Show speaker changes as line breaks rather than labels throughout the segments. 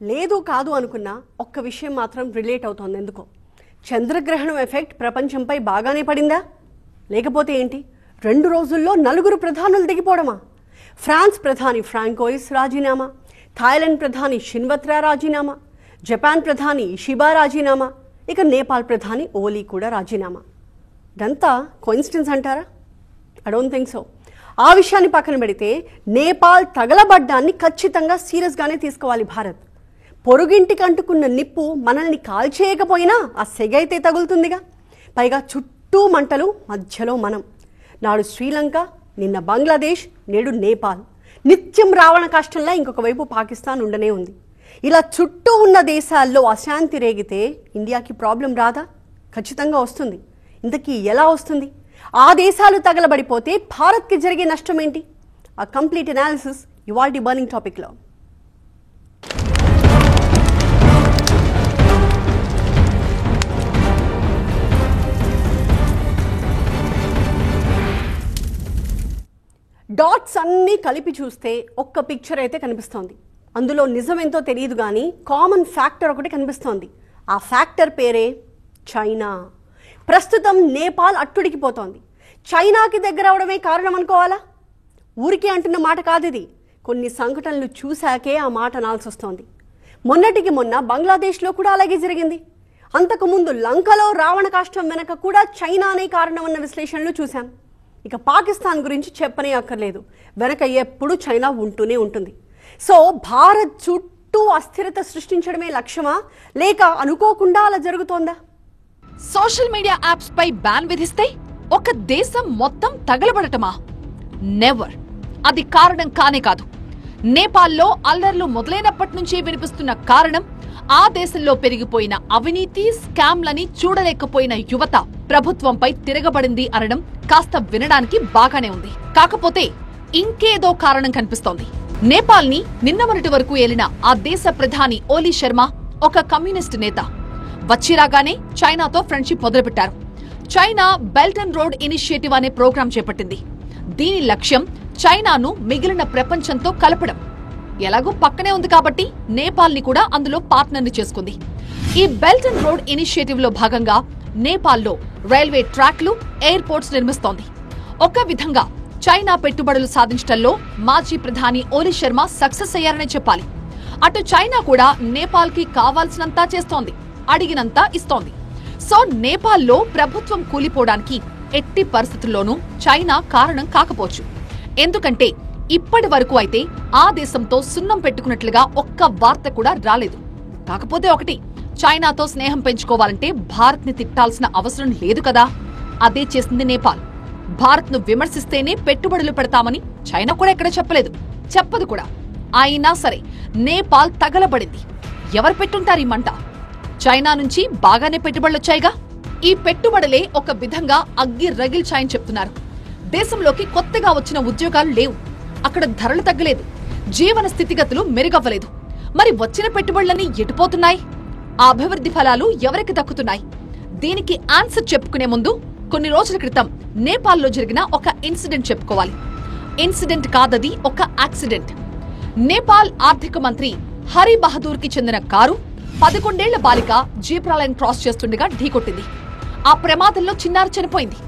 లేదు కాదు అనుకున్నా ఒక్క విషయం మాత్రం రిలేట్ అవుతోంది. ఎందుకో చంద్రగ్రహణం ఎఫెక్ట్ ప్రపంచంపై బాగానే పడిందా? లేకపోతే ఏంటి 2 రోజుల్లో 4 ప్రధానులు దిగిపోవడమా? ఫ్రాన్స్ ప్రధాని ఫ్రాంకోయిస్ రాజీనామా, థాయిలాండ్ ప్రధాని షిన్వత్రా రాజీనామా, జపాన్ ప్రధాని ఇషిబా రాజీనామా, ఇక నేపాల్ ప్రధాని ఓలీ కూడా రాజీనామా. ఇదంతా కోఇన్సిడెన్స్ అంటారా? I don't think so. ఆ విషయాన్ని పక్కన పెడితే నేపాల్ తగలబడ్డాన్ని ఖచ్చితంగా సీరియస్గానే తీసుకోవాలి భారత్. పొరుగింటికి అంటుకున్న నిప్పు మనల్ని కాల్చేయకపోయినా ఆ సెగైతే తగులుతుందిగా. పైగా చుట్టూ మంటలు, మధ్యలో మనం. నాడు శ్రీలంక, నిన్న బంగ్లాదేశ్, నేడు నేపాల్. నిత్యం రావణ కష్టంలా ఇంకొక వైపు పాకిస్తాన్ ఉండనే ఉంది. ఇలా చుట్టూ ఉన్న దేశాల్లో అశాంతి రేగితే ఇండియాకి ప్రాబ్లం రాదా? ఖచ్చితంగా వస్తుంది. ఇంతకీ ఎలా వస్తుంది? ఆ దేశాలు తగలబడిపోతే భారత్కి జరిగే నష్టం ఏంటి? ఆ కంప్లీట్ అనాలిసిస్ ఇవాల్టి బర్నింగ్ టాపిక్లో. డాట్స్ అన్నీ కలిపి చూస్తే ఒక్క పిక్చర్ అయితే కనిపిస్తోంది. అందులో నిజమేంతో తెలియదు కానీ కామన్ ఫ్యాక్టర్ ఒకటి కనిపిస్తోంది. ఆ ఫ్యాక్టర్ పేరే చైనా. ప్రస్తుతం నేపాల్ అట్టుడికిపోతోంది. చైనాకి దగ్గర అవడమే కారణం అనుకోవాలా? ఊరికే అంటున్న మాట కాదు ఇది. కొన్ని సంఘటనలు చూశాకే ఆ మాట అనాల్సి వస్తోంది. మొన్నటికి మొన్న బంగ్లాదేశ్లో కూడా అలాగే జరిగింది. అంతకుముందు లంకలో రావణ కాష్టం వెనక కూడా చైనానే కారణం అన్న విశ్లేషణలు చూశాం. ఇక పాకిస్తాన్ గురించి చెప్పనే అక్కర్లేదు. వెనక ఎప్పుడు చైనా ఉంటూనే ఉంటుంది. సో భారత్ చుట్టూ అస్థిరత సృష్టించడమే లక్ష్యమా, లేక అనుకోకుండా అలా జరుగుతోందా?
సోషల్ మీడియా యాప్స్ పై బ్యాన్ విధిస్తే ఒక దేశం మొత్తం తగలబడటమా? నెవర్. అది కారణం కానే కాదు. నేపాల్లో అల్లర్లు మొదలైనప్పటి నుంచి వినిపిస్తున్న కారణం ఆ దేశంలో పెరిగిపోయిన అవినీతి, స్కామ్లని చూడలేకపోయిన యువత ప్రభుత్వంపై తిరగబడింది అనడం కాస్త వినడానికి బాగానే ఉంది. కాకపోతే ఇంకేదో కారణం కనిపిస్తోంది. నేపాల్ ని నిన్న మొన్నటి వరకు ఏలిన ఆ దేశ ప్రధాని ఓలీ శర్మ ఒక కమ్యూనిస్ట్ నేత. వచ్చిరాగానే చైనాతో ఫ్రెండ్షిప్ మొదలుపెట్టారు. China belt and road initiative అనే ప్రోగ్రాం చేపట్టింది. దీని లక్ష్యం చైనాను మిగిలిన ప్రపంచంతో కలపడం. ఎలాగూ పక్కనే ఉంది కాబట్టి నేపాల్ ని కూడా అందులో పార్ట్నర్ని చేసుకుంది. ఈ బెల్ట్ అండ్ రోడ్ ఇనిషియేటివ్ లో భాగంగా నేపాల్లో రైల్వే ట్రాక్లు, ఎయిర్పోర్ట్స్ నిర్మిస్తోంది. ఒక విధంగా చైనా పెట్టుబడులు సాధించడంలో మాజీ ప్రధాని ఓలీ శర్మ సక్సెస్ అయ్యారనే చెప్పాలి. అటు చైనా కూడా నేపాల్ కి కావాల్సినంతా చేస్తోంది, అడిగినంతా ఇస్తోంది. సో నేపాల్లో ప్రభుత్వం కూలిపోవడానికి ఎట్టి పరిస్థితుల్లోనూ చైనా కారణం కాకపోవచ్చు. ఎందుకంటే ఇప్పటి వరకు అయితే ఆ దేశంతో సున్నం పెట్టుకున్నట్లుగా ఒక్క వార్త కూడా రాలేదు. కాకపోతే ఒకటి, చైనాతో స్నేహం పెంచుకోవాలంటే భారత్ ని తిట్టాల్సిన అవసరం లేదు కదా. అదే చేసింది నేపాల్. భారత్ ను విమర్శిస్తేనే పెట్టుబడులు పెడతామని చైనా కూడా ఎక్కడ చెప్పలేదు, చెప్పదు కూడా. అయినా సరే నేపాల్ తగలబడింది. ఎవరు పెట్టుంటారు ఈ మంట? చైనా నుంచి బాగానే పెట్టుబడులొచ్చాయిగా. ఈ పెట్టుబడులే ఒక విధంగా అగ్గి రగిల్చాయని చెప్తున్నారు. దేశంలోకి కొత్తగా వచ్చిన ఉద్యోగాలు లేవు, అక్కడ ధరలు తగ్గలేదు, జీవన స్థితిగతులు మెరుగవ్వలేదు. మరి వచ్చిన పెట్టుబడులన్నీ ఎటుపోతున్నాయి? ఆ అభివృద్ధి ఫలాలు ఎవరికి దక్కుతున్నాయి? దీనికి ఆన్సర్ చెప్పుకునే ముందు కొన్ని రోజుల క్రితం నేపాల్లో జరిగిన ఒక ఇన్సిడెంట్ చెప్పుకోవాలి. ఇన్సిడెంట్ కాదది, ఒక యాక్సిడెంట్. నేపాల్ ఆర్థిక మంత్రి హరి బహదూర్ కి చెందిన కారు 11 ఏళ్ల బాలిక జీబ్రా లైన్ క్రాస్ చేస్తుండగా ఢీకొట్టింది. ఆ ప్రమాదంలో చిన్నారి చనిపోయింది.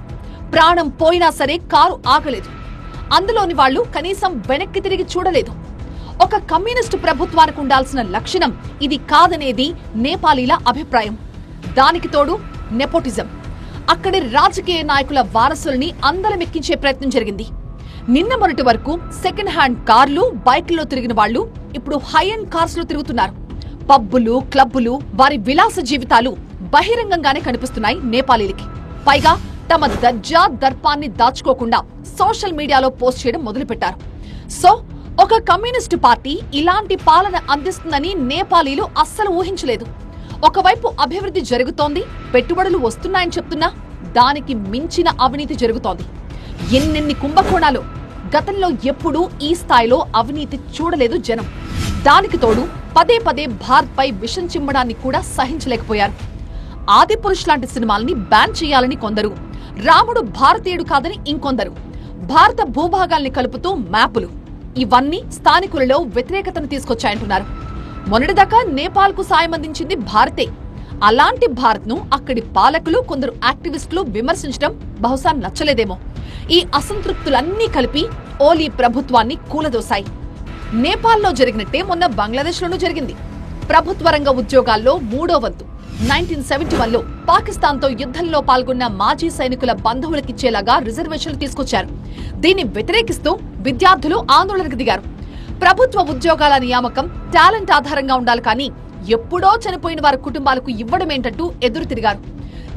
ప్రాణం పోయినా సరే కారు ఆగలేదు. అందులోని వాళ్లు కనీసం వెనక్కి తిరిగి చూడలేదు. ఒక కమ్యూనిస్టు ప్రభుత్వానికి ఉండాల్సిన లక్షణం ఇది కాదనేది నేపాలీల అభిప్రాయం. దానికి తోడు నెపోటిజం. అక్కడి రాజకీయ నాయకుల వారసుల్ని అందలమెక్కించే ప్రయత్నం జరిగింది. నిన్న మొన్నటి వరకు సెకండ్ హ్యాండ్ కార్లు, బైక్లలో తిరిగిన వాళ్లు ఇప్పుడు హై ఎండ్ కార్స్ లో తిరుగుతున్నారు. పబ్బులు, క్లబ్బులు, వారి విలాస జీవితాలు బహిరంగంగానే కనిపిస్తున్నాయి నేపాలీలకి. పైగా తమ దర్జా దర్పాన్ని దాచుకోకుండా సోషల్ మీడియాలో పోస్ట్ చేయడం మొదలుపెట్టారు. సో ఒక కమ్యూనిస్టు పార్టీ ఇలాంటి పాలన అందిస్తుందని నేపాలీలు అస్సలు ఊహించలేదు. ఒకవైపు అభివృద్ధి జరుగుతోంది, పెట్టుబడులు వస్తున్నాయని చెప్తున్నా దానికి మించిన అవినీతి జరుగుతోంది. ఎన్నెన్ని కుంభకోణాలు! గతంలో ఎప్పుడూ ఈ స్థాయిలో అవినీతి చూడలేదు జనం. దానికి తోడు పదే పదే భారత్ పై విషం చిమ్మడాన్ని కూడా సహించలేకపోయారు. ఆదిపురుష్ లాంటి సినిమాల్ని బ్యాన్ చేయాలని కొందరు, రాముడు భారతీయుడు కాదని ఇంకొందరు, భారత భూభాగాల్ని కలుపుతూ మ్యాపులు, ఇవన్నీ స్థానికులలో వ్యతిరేకతను తీసుకొచ్చాయంటున్నారు. మొన్నటిదాకా నేపాల్కు సాయం అందించింది భారతే. అలాంటి భారత్ను అక్కడి పాలకులు, కొందరు యాక్టివిస్టులు విమర్శించడం బహుశా నచ్చలేదేమో. ఈ అసంతృప్తులన్నీ కలిపి ఓలీ ప్రభుత్వాన్ని కూలదోశాయి. నేపాల్లో జరిగినట్టే మొన్న బంగ్లాదేశ్లోనూ జరిగింది. ప్రభుత్వ రంగ ఉద్యోగాల్లో 3వ వంతు 1971లో పాకిస్తాన్తో యుద్ధంలో పాల్గొన్న మాజీ సైనికుల బంధువులకిచ్చేలాగా రిజర్వేషన్లు తీసుకొచ్చారు. దీన్ని వ్యతిరేకిస్తూ విద్యార్థులు ఆందోళనకు దిగారు. ప్రభుత్వ ఉద్యోగాల నియామకం టాలెంట్ ఆధారంగా ఉండాలి, కానీ ఎప్పుడో చనిపోయిన వారి కుటుంబాలకు ఇవ్వడమేంటంటూ ఎదురు తిరిగారు.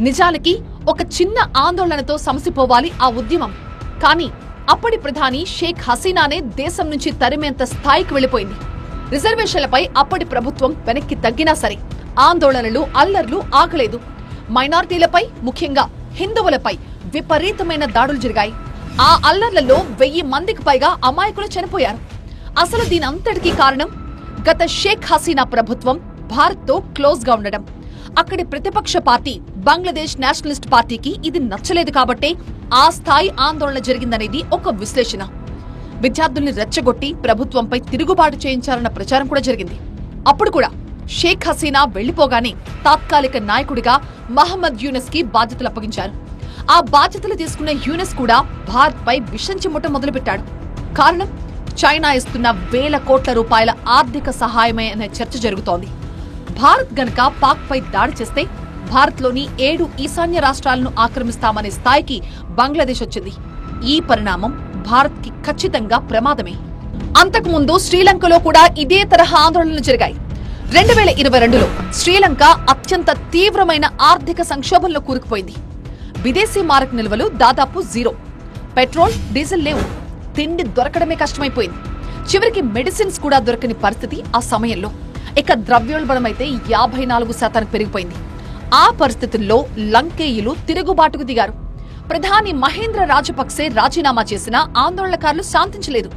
నిజానికి ఒక చిన్న ఆందోళనతో సమసిపోవాలి ఆ ఉద్యమం. కానీ అప్పటి ప్రధాని షేక్ హసీనానే దేశం నుంచి తరిమేంత స్థాయికి వెళ్లిపోయింది. రిజర్వేషన్లపై అప్పటి ప్రభుత్వం వెనక్కి తగ్గినా సరే ఆందోళనలు, అల్లర్లు ఆగలేదు. మైనారిటీలపై, ముఖ్యంగా హిందువులపై విపరీతమైన దాడులు జరిగాయి. ఆ అల్లర్లలో 1000 మందికి పైగా అమాయకులు చనిపోయారు. అసలు దీనంతటికీ కారణం గత షేక్ హసీనా ప్రభుత్వం భారత్తో క్లోజ్ గా ఉండడం. అక్కడి ప్రతిపక్ష పార్టీ బంగ్లాదేశ్ నేషనలిస్ట్ పార్టీకి ఇది నచ్చలేదు కాబట్టే ఆ స్థాయి ఆందోళన జరిగిందనేది ఒక విశ్లేషణ. విద్యార్థుల్ని రెచ్చగొట్టి ప్రభుత్వంపై తిరుగుబాటు చేయించాలన్న ప్రచారం కూడా జరిగింది. అప్పుడు కూడా షేక్ హసీనా వెళ్లిపోగానే తాత్కాలిక నాయకుడిగా మహమ్మద్ యూనస్ కి బాధ్యతలు అప్పగించారు. ఆ బాధ్యతలు తీసుకున్న యూనస్ కూడా భారత్ పై విషం చిమ్ముట మొదలుపెట్టాడు. కారణం, చైనా ఇస్తున్న వేల కోట్ల రూపాయల ఆర్థిక సహాయమే అనే చర్చ జరుగుతోంది. భారత్ గనక పాక్ పై దాడి చేస్తే భారత్లోని 7 ఈశాన్య రాష్ట్రాలను ఆక్రమిస్తామనే స్థాయికి బంగ్లాదేశ్ వచ్చింది. ఈ పరిణామం భారత్ కి ఖచ్చితంగా ప్రమాదమే. అంతకుముందు శ్రీలంకలో కూడా ఇదే తరహా ఆందోళనలు జరిగాయి. 2022లో శ్రీలంక అత్యంత తీవ్రమైన ఆర్థిక సంక్షోభంలో కూరుకుపోయింది. విదేశీ మారక నిల్వలు దాదాపు 0. పెట్రోల్, డీజిల్ లేవు. తిండి దొరకడమే కష్టమైపోయింది. చివరికి మెడిసిన్స్ కూడా దొరకని పరిస్థితి ఆ సమయంలో. ఇక ద్రవ్యోల్బణమైతే 54% పెరిగిపోయింది. ఆ పరిస్థితుల్లో లంకేయులు తిరుగుబాటుకు దిగారు. ప్రధాని మహేంద్ర రాజపక్సే రాజీనామా చేసినా ఆందోళనకారులు శాంతించలేదు.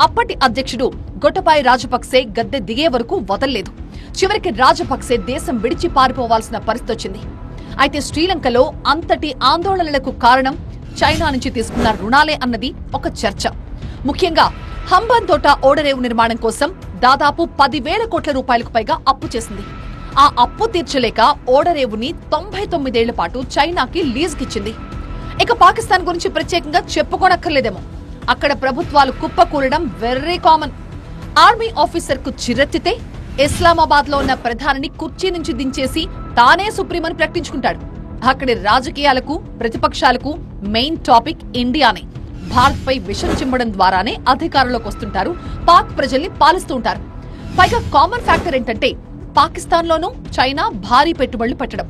అప్పటి అధ్యక్షుడు గొటబాయ రాజపక్సే గద్దె దిగే వరకు వదల్లేదు. చివరికి రాజపక్సే దేశం విడిచి పారిపోవాల్సిన పరిస్థితి వచ్చింది. అయితే శ్రీలంకలో అంతటి ఆందోళనలకు కారణం చైనా నుంచి తీసుకున్న రుణాలే అన్నది ఒక చర్చ. ముఖ్యంగా హంబన్తోట ఓడరేవు నిర్మాణం కోసం దాదాపు 10,000 కోట్ల రూపాయలకు పైగా అప్పు చేసింది. ఆ అప్పు తీర్చలేక ఓడరేవుని 99 ఏళ్ల పాటు చైనాకి లీజుకిచ్చింది. ఇక పాకిస్తాన్ గురించి ప్రత్యేకంగా చెప్పుకోనక్కర్లేదేమో. అక్కడ ప్రభుత్వాలు కుప్పకూలడం వెర్రీ కామన్. ఆర్మీ ఆఫీసర్ కు చిరెత్తితే ఇస్లామాబాద్ లో ఉన్న ప్రధానిని కుర్చీ నుంచి దించేసి తానే సుప్రీమని ప్రకటించుకుంటాడు. అక్కడి రాజకీయాలకు, ప్రతిపక్షాలకు మెయిన్ టాపిక్ ఇండియానే. భారత్ పై విషం చిమ్మడం ద్వారానే అధికారంలోకి వస్తుంటారు, పాక్ ప్రజల్ని పాలిస్తూ ఉంటారు. పైగా కామన్ ఫ్యాక్టర్ ఏంటంటే పాకిస్తాన్లోనూ చైనా భారీ పెట్టుబడులు పెట్టడం.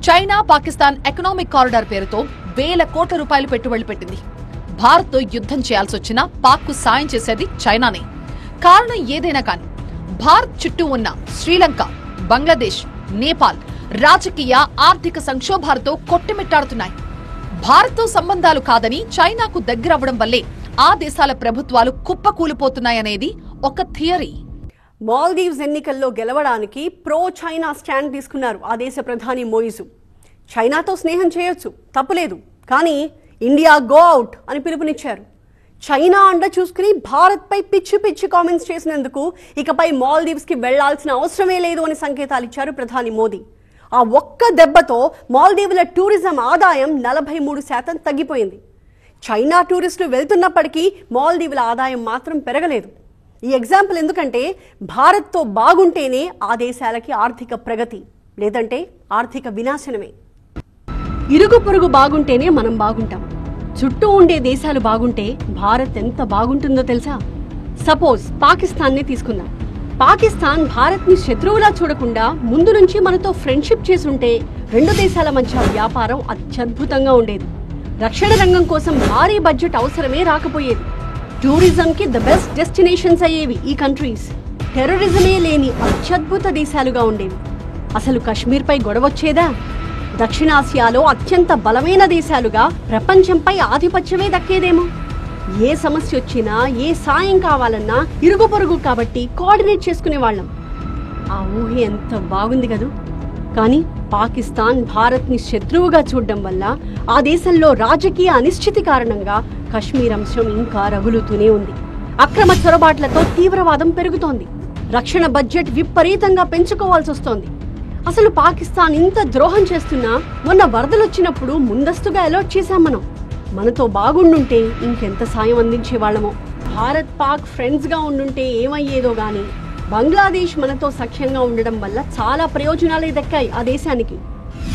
చైనా పాకిస్తాన్ ఎకనామిక్ కారిడార్ పేరుతో వేల కోట్ల రూపాయలు పెట్టుబడులు పెట్టింది. భారత్తో యుద్ధం చేయాల్సి వచ్చినా పాక్ కు సాయం చేసేది చైనానే. కారణం ఏదైనా కానీ భారత్ చుట్టూ ఉన్న శ్రీలంక, బంగ్లాదేశ్, నేపాల్ రాజకీయ, ఆర్థిక సంక్షోభాలతో కొట్టుమిట్టాడుతున్నాయి. భారత్తో సంబంధాలు కాదని చైనాకు దగ్గరవ్వడం వల్లే ఆ దేశాల ప్రభుత్వాలు కుప్పకూలిపోతున్నాయనేది ఒక థియరీ.
మాల్దీవ్స్ ఎన్నికల్లో గెలవడానికి ప్రో చైనా స్టాండ్ తీసుకున్నారు ఆ దేశ ప్రధాని మోయిజు. చైనాతో స్నేహం చేయొచ్చు, తప్పులేదు, కానీ ఇండియా గో అవుట్ అని పిలుపునిచ్చారు. చైనా అండ చూసుకుని భారత్పై పిచ్చి పిచ్చి కామెంట్స్ చేసినందుకు ఇకపై మాల్దీవ్స్కి వెళ్లాల్సిన అవసరమే లేదు అని సంకేతాలు ఇచ్చారు ప్రధాని మోదీ. ఆ ఒక్క దెబ్బతో మాల్దీవుల టూరిజం ఆదాయం 43% తగ్గిపోయింది. చైనా టూరిస్టులు వెళ్తున్నప్పటికీ మాల్దీవుల ఆదాయం మాత్రం పెరగలేదు. ఈ ఎగ్జాంపుల్ ఎందుకంటే భారత్తో బాగుంటేనే ఆ దేశాలకి ఆర్థిక ప్రగతి, లేదంటే ఆర్థిక వినాశనమే. ఇరుగు పొరుగు బాగుంటేనే మనం బాగుంటాం. చుట్టూ ఉండే దేశాలు బాగుంటే భారత్ ఎంత బాగుంటుందో తెలుసా? సపోజ్ పాకిస్తాన్నే తీసుకుందాం. పాకిస్తాన్ భారత్ ని శత్రువులా చూడకుండా ముందు నుంచి మనతో ఫ్రెండ్షిప్ చేసుంటే 2 దేశాల మధ్య వ్యాపారం అత్యద్భుతంగా ఉండేది. రక్షణ రంగం కోసం భారీ బడ్జెట్ అవసరమే రాకపోయేది. టూరిజం కి ద బెస్ట్ డెస్టినేషన్స్ అయ్యేవి ఈ కంట్రీస్. టెర్రరిజమే లేని అత్యద్భుత దేశాలుగా ఉండేవి. అసలు కశ్మీర్ పై గొడవొచ్చేదా? దక్షిణాసియాలో అత్యంత బలమైన దేశాలుగా ప్రపంచంపై ఆధిపత్యమే దక్కేదేమో. ఏ సమస్య వచ్చినా, ఏ సాయం కావాలన్నా ఇరుగు పొరుగు కాబట్టి కోఆర్డినేట్ చేసుకునేవాళ్ళం. ఆ ఊహ ఎంత బాగుంది కదూ. కానీ పాకిస్తాన్ భారత్ ని శత్రువుగా చూడడం వల్ల ఆ దేశంలో రాజకీయ అనిశ్చితి కారణంగా కశ్మీర్ అంశం ఇంకా రగులుతూనే ఉంది. అక్రమ చొరబాట్లతో తీవ్రవాదం పెరుగుతోంది. రక్షణ బడ్జెట్ విపరీతంగా పెంచుకోవాల్సి వస్తోంది. అసలు పాకిస్తాన్ ఇంత ద్రోహం చేస్తున్నా మొన్న వరదలొచ్చినప్పుడు ముందస్తుగా అలర్ట్ చేశాం మనం. మనతో బాగుండుంటే ఇంకెంత సాయం అందించేవాళ్లమో. భారత్ పాక్ ఫ్రెండ్స్ గా ఉండుంటే ఏమయ్యేదో గాని బంగ్లాదేశ్ మనతో సఖ్యంగా ఉండడం వల్ల చాలా ప్రయోజనాలే దక్కాయి ఆ దేశానికి.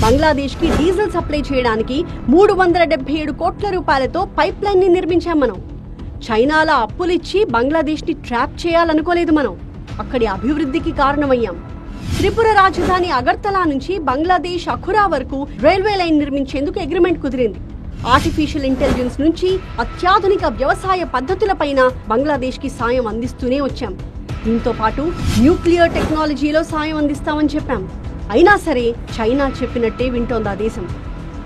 బంగ్లాదేశ్ కి డీజిల్ సప్లై చేయడానికి 377 కోట్ల రూపాయలతో పైప్ లైన్ ని నిర్మించాం మనం. చైనాల అప్పులిచ్చి బంగ్లాదేశ్ ని ట్రాప్ చేయాలనుకోలేదు మనం. అక్కడి అభివృద్ధికి కారణమయ్యాం. త్రిపుర రాజధాని అగర్తలా నుంచి బంగ్లాదేశ్ అఖురా వరకు రైల్వే లైన్ నిర్మించేందుకు అగ్రిమెంట్ కుదిరింది. ఆర్టిఫిషియల్ ఇంటెలిజెన్స్ నుంచి అత్యాధునిక వ్యవసాయ పద్ధతులపైన బంగ్లాదేశ్ కి సాయం అందిస్తూనే వచ్చాం. దీంతో పాటు న్యూక్లియర్ టెక్నాలజీలో సాయం అందిస్తామని చెప్పాం. అయినా సరే చైనా చెప్పినట్టే వింటోంది ఆ దేశం.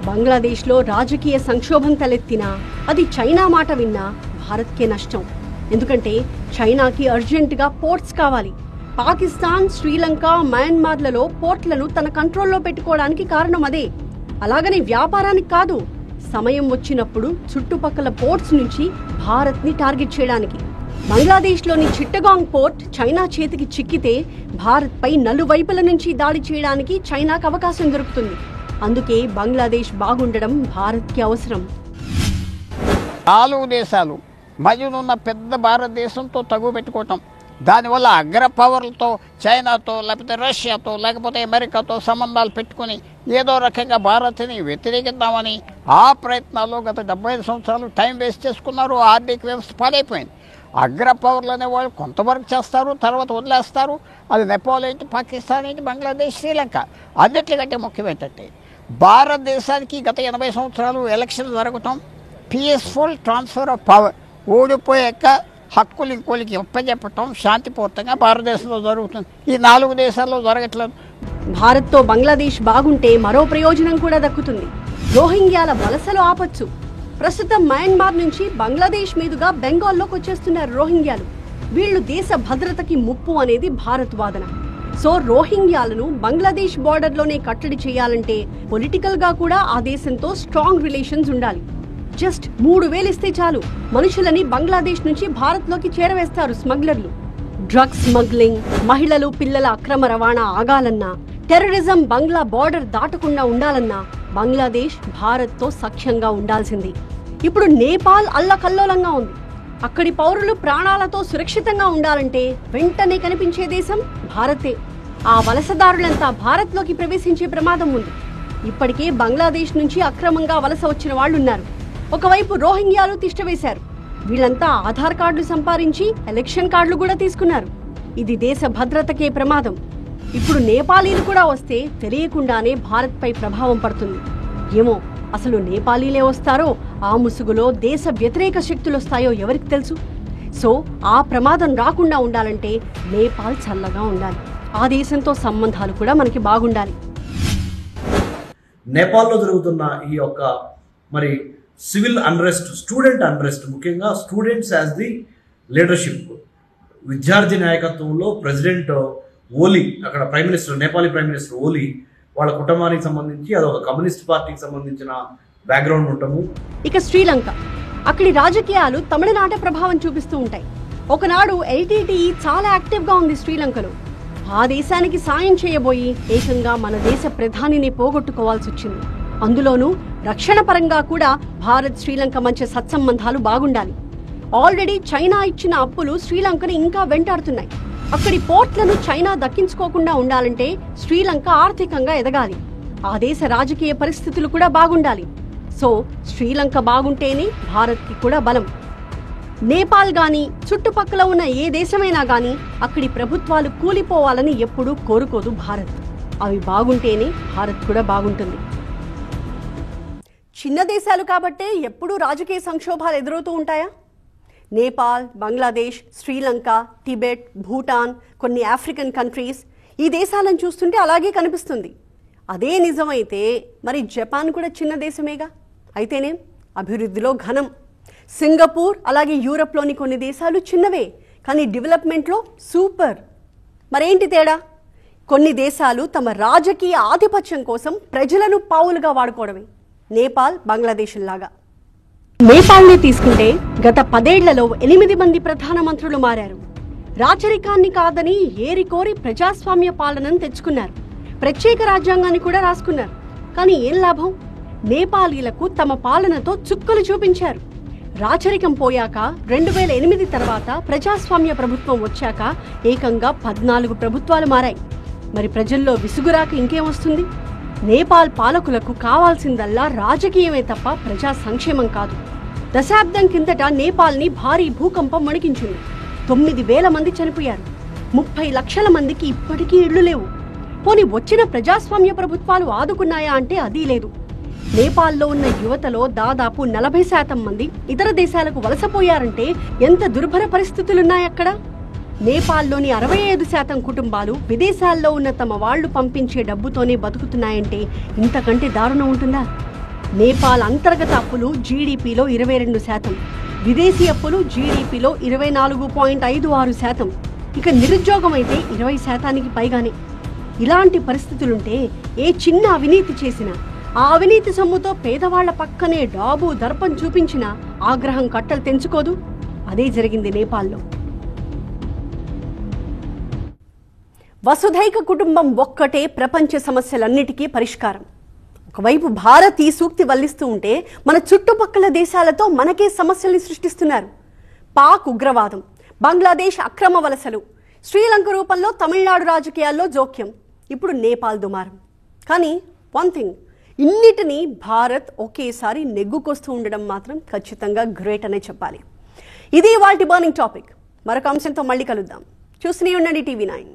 బంగ్లాదేశ్లో రాజకీయ సంక్షోభం తలెత్తినా అది చైనా మాట విన్నా భారత్కే నష్టం. ఎందుకంటే చైనాకి అర్జెంటుగా పోర్ట్స్ కావాలి. పాకిస్తాన్, శ్రీలంక, మయన్మార్లలో పోర్ట్లను తన కంట్రోల్లో పెట్టుకోవడానికి కారణం అదే. అలాగని వ్యాపారానికి కాదు, సమయం వచ్చినప్పుడు చుట్టుపక్కల పోర్ట్స్ నుంచి భారత్ ని టార్గెట్ చేయడానికి. బంగ్లాదేశ్లోని చిట్టగాంగ్ పోర్ట్ చైనా చేతికి చిక్కితే భారత్ పై నలువైపుల నుంచి దాడి చేయడానికి చైనాకు అవకాశం దొరుకుతుంది. అందుకే బంగ్లాదేశ్ బాగుండడం భారత్కి అవసరం.
4 దేశాలు మధ్యనున్న పెద్ద భారతదేశంతో తగు పెట్టుకోవటం, దానివల్ల అగ్ర పవర్లతో చైనాతో లేకపోతే రష్యాతో లేకపోతే అమెరికాతో సంబంధాలు పెట్టుకుని ఏదో రకంగా భారత్ని వ్యతిరేకిద్దామని ఆ ప్రయత్నాల్లో గత 75 సంవత్సరాలు టైం వేస్ట్ చేసుకున్నారు. ఆర్థిక వ్యవస్థ పాడైపోయింది. అగ్ర పవర్లు అనేవాళ్ళు కొంతవరకు చేస్తారు, తర్వాత వదిలేస్తారు. అది నేపాల్ ఏంటి, పాకిస్తాన్ ఏంటి, బంగ్లాదేశ్, శ్రీలంక. అన్నిటికంటే ముఖ్యం ఏంటంటే భారతదేశానికి గత 80 సంవత్సరాలు ఎలక్షన్ జరగటం, పీస్ఫుల్ ట్రాన్స్ఫర్ ఆఫ్ పవర్, ఓడిపోయాక హక్కులు ఇంకోలికి ఒప్పజెప్పటం శాంతిపూర్తంగా భారతదేశంలో జరుగుతుంది. ఈ 4 దేశాల్లో జరగట్లేదు.
భారత్తో బంగ్లాదేశ్ బాగుంటే మరో ప్రయోజనం కూడా దక్కుతుంది. రోహింగ్యాల వలసలు ఆపచ్చు. ప్రస్తుతం మయన్మార్ నుంచి బంగ్లాదేశ్ మీదుగా బెంగాల్లోకి వచ్చేస్తున్నారు రోహింగ్యాలు. వీళ్లు దేశ భద్రతకి ముప్పు అనేది భారత్ వాదన. సో రోహింగ్యాలను బంగ్లాదేశ్ బార్డర్లోనే కట్టడి చేయాలంటే పొలిటికల్ గా కూడా ఆ దేశంతో స్ట్రాంగ్ రిలేషన్స్ ఉండాలి. జస్ట్ 3,000 ఇస్తే చాలు, మనుషులని బంగ్లాదేశ్ నుంచి భారత్లోకి చేరవేస్తారు స్మగ్లర్లు. డ్రగ్స్ స్మగ్లింగ్, మహిళలు పిల్లల అక్రమ రవాణా ఆగాలన్నా, టెర్రరిజం బంగ్లా బార్డర్ దాటకుండా ఉండాలన్నా బంగ్లాదేశ్ భారత్తో సఖ్యంగా ఉండాల్సింది. ఇప్పుడు నేపాల్ అల్లకల్లోలంగా ఉంది. అక్కడి పౌరులు ప్రాణాలతో సురక్షితంగా ఉండాలంటే వెంటనే కనిపించే దేశం భారతే. ఆ వలసదారులంతా భారత్లోకి ప్రవేశించే ప్రమాదం ఉంది. ఇప్పటికే బంగ్లాదేశ్ నుంచి అక్రమంగా వలస వచ్చిన వాళ్లున్నారు. ఒకవైపు రోహింగ్యాలు తిష్టవేశారు. వీళ్ళంతా ఆధార్ కార్డులు సంపాదించి ఎలక్షన్ కార్డులు కూడా తీసుకున్నారు. ఇది దేశ భద్రతకే ప్రమాదం. ఇప్పుడు నేపాలీలు కూడా వస్తే తెలియకుండానే భారత్ పై ప్రభావం పడుతుంది. ఏమో అసలు నేపాలీలే వస్తారో ఆ ముసుగులో దేశ వ్యతిరేక శక్తులు వస్తాయో ఎవరికి తెలుసు. సో ఆ ప్రమాదం రాకుండా ఉండాలంటే నేపాల్ చల్లగా ఉండాలి. ఆ దేశంతో సంబంధాలు కూడా మనకి బాగుండాలి.
నేపాల్లో జరుగుతున్న ఈ యొక్క మరి సివిల్ అన్రెస్ట్, స్టూడెంట్ అన్రెస్ట్, ముఖ్యంగా స్టూడెంట్స్ యాజ్ ది లీడర్షిప్, విద్యార్థి నాయకత్వంలో ప్రెసిడెంట్ ఓలీ, అక్కడ prime minister, Nepali prime minister Oli వాళ్ళ కుటుంబానికి సంబంధించి అదొక కమ్యూనిస్ట్ పార్టీకి సంబంధించిన బ్యాక్గ్రౌండ్ ఉండటము.
ఇక శ్రీలంక, అక్కడి రాజకీయాలు తమిళనాట ప్రభావం చూపిస్తూ ఉంటాయి. ఒకనాడు ఎల్టీటీఈ చాలా యాక్టివ్ గా ఉంది శ్రీలంకలో. ఆ దేశానికి సాయం చేయబోయి ఏకంగా మన దేశ ప్రధానిని పోగొట్టుకోవాల్సి వచ్చింది. అందులోనూ రక్షణ పరంగా కూడా భారత్ శ్రీలంక మధ్య సత్సంబంధాలు బాగుండాలి. ఆల్రెడీ చైనా ఇచ్చిన అప్పులు శ్రీలంకని ఇంకా వెంటాడుతున్నాయి. అక్కడి పోర్ట్లను చైనా దక్కించుకోకుండా ఉండాలంటే శ్రీలంక ఆర్థికంగా ఎదగాలి. ఆ దేశ రాజకీయ పరిస్థితులు కూడా బాగుండాలి. సో శ్రీలంక బాగుంటేనే భారత్కి కూడా బలం. నేపాల్ గాని చుట్టుపక్కల ఉన్న ఏ దేశమైనా గాని అక్కడి ప్రభుత్వాలు కూలిపోవాలని ఎప్పుడూ కోరుకోదు భారత్. అవి బాగుంటేనే భారత్ కూడా బాగుంటుంది. చిన్న దేశాలు కాబట్టే ఎప్పుడూ రాజకీయ సంక్షోభాలు ఎదురవుతూ ఉంటాయా? నేపాల్, బంగ్లాదేశ్, శ్రీలంక, టిబెట్, భూటాన్, కొన్ని ఆఫ్రికన్ కంట్రీస్, ఈ దేశాలను చూస్తుంటే అలాగే కనిపిస్తుంది. అదే నిజమైతే మరి జపాన్ కూడా చిన్న దేశమేగా. అయితేనే అభివృద్ధిలో ఘనం. సింగపూర్ అలాగే యూరప్లోని కొన్ని దేశాలు చిన్నవే కానీ డెవలప్మెంట్లో సూపర్. మరేంటి తేడా? కొన్ని దేశాలు తమ రాజకీయ ఆధిపత్యం కోసం ప్రజలను పావులుగా వాడుకోవడమే. నేపాల్, బంగ్లాదేశ్ లాగా. నేపాల్ని తీసుకుంటే గత 10 ఏళ్లలో 8 మంది ప్రధానమంత్రులు మారారు. రాచరికాన్ని కాదని ఏరికోరి ప్రజాస్వామ్య పాలనను తెచ్చుకున్నారు. ప్రత్యేక రాజ్యాంగాన్ని కూడా రాసుకున్నారు. కానీ ఏం లాభం? నేపాలీలకు తమ పాలనతో చుక్కలు చూపించారు. రాచరికం పోయాక 2008 తర్వాత ప్రజాస్వామ్య ప్రభుత్వం వచ్చాక ఏకంగా 14 ప్రభుత్వాలు మారాయి. మరి ప్రజల్లో విసుగురాక ఇంకేం వస్తుంది? నేపాల్ పాలకులకు కావాల్సిందల్లా రాజకీయమే తప్ప ప్రజా సంక్షేమం కాదు. దశాబ్దం కిందట నేపాల్ని భారీ భూకంపం వణికించింది. 9,000 మంది చనిపోయారు. 30 లక్షల మందికి ఇప్పటికీ ఇళ్లు లేవు. పోనీ వచ్చిన ప్రజాస్వామ్య ప్రభుత్వాలు ఆదుకున్నాయా అంటే అదీ లేదు. నేపాల్లో ఉన్న యువతలో దాదాపు 40% మంది ఇతర దేశాలకు వలసపోయారంటే ఎంత దుర్భర పరిస్థితులున్నాయక్కడ. నేపాల్లోని 65% కుటుంబాలు విదేశాల్లో ఉన్న తమ వాళ్లు పంపించే డబ్బుతోనే బతుకుతున్నాయంటే ఇంతకంటే దారుణం ఉంటుందా? నేపాల్ అంతర్గత అప్పులు జీడీపీలో 22%, విదేశీ అప్పులు జీడీపీలో 24.56%. ఇక నిరుద్యోగం అయితే 20%కి పైగానే. ఇలాంటి పరిస్థితులుంటే ఏ చిన్న అవినీతి చేసినా, ఆ అవినీతి సొమ్ముతో పేదవాళ్ల పక్కనే డాబు దర్పం చూపించినా ఆగ్రహం కట్టలు తెంచుకోదు. అదే జరిగింది నేపాల్లో. వసుధైక కుటుంబం ఒక్కటే ప్రపంచ సమస్యలన్నిటికీ పరిష్కారం. ఒకవైపు భారత్ ఈ సూక్తి వల్లిస్తూ ఉంటే మన చుట్టుపక్కల దేశాలతో మనకే సమస్యల్ని సృష్టిస్తున్నారు. పాక్ ఉగ్రవాదం, బంగ్లాదేశ్ అక్రమ వలసలు, శ్రీలంక రూపంలో తమిళనాడు రాజకీయాల్లో జోక్యం, ఇప్పుడు నేపాల్ దుమారం. కానీ వన్ థింగ్, ఇన్నిటినీ భారత్ ఒకేసారి నెగ్గుకొస్తూ ఉండడం మాత్రం ఖచ్చితంగా గ్రేట్ అనే చెప్పాలి. ఇది ఇవాల్టి బర్నింగ్ టాపిక్. మరొక అంశంతో మళ్ళీ కలుద్దాం. చూస్తూనే ఉండండి TV9.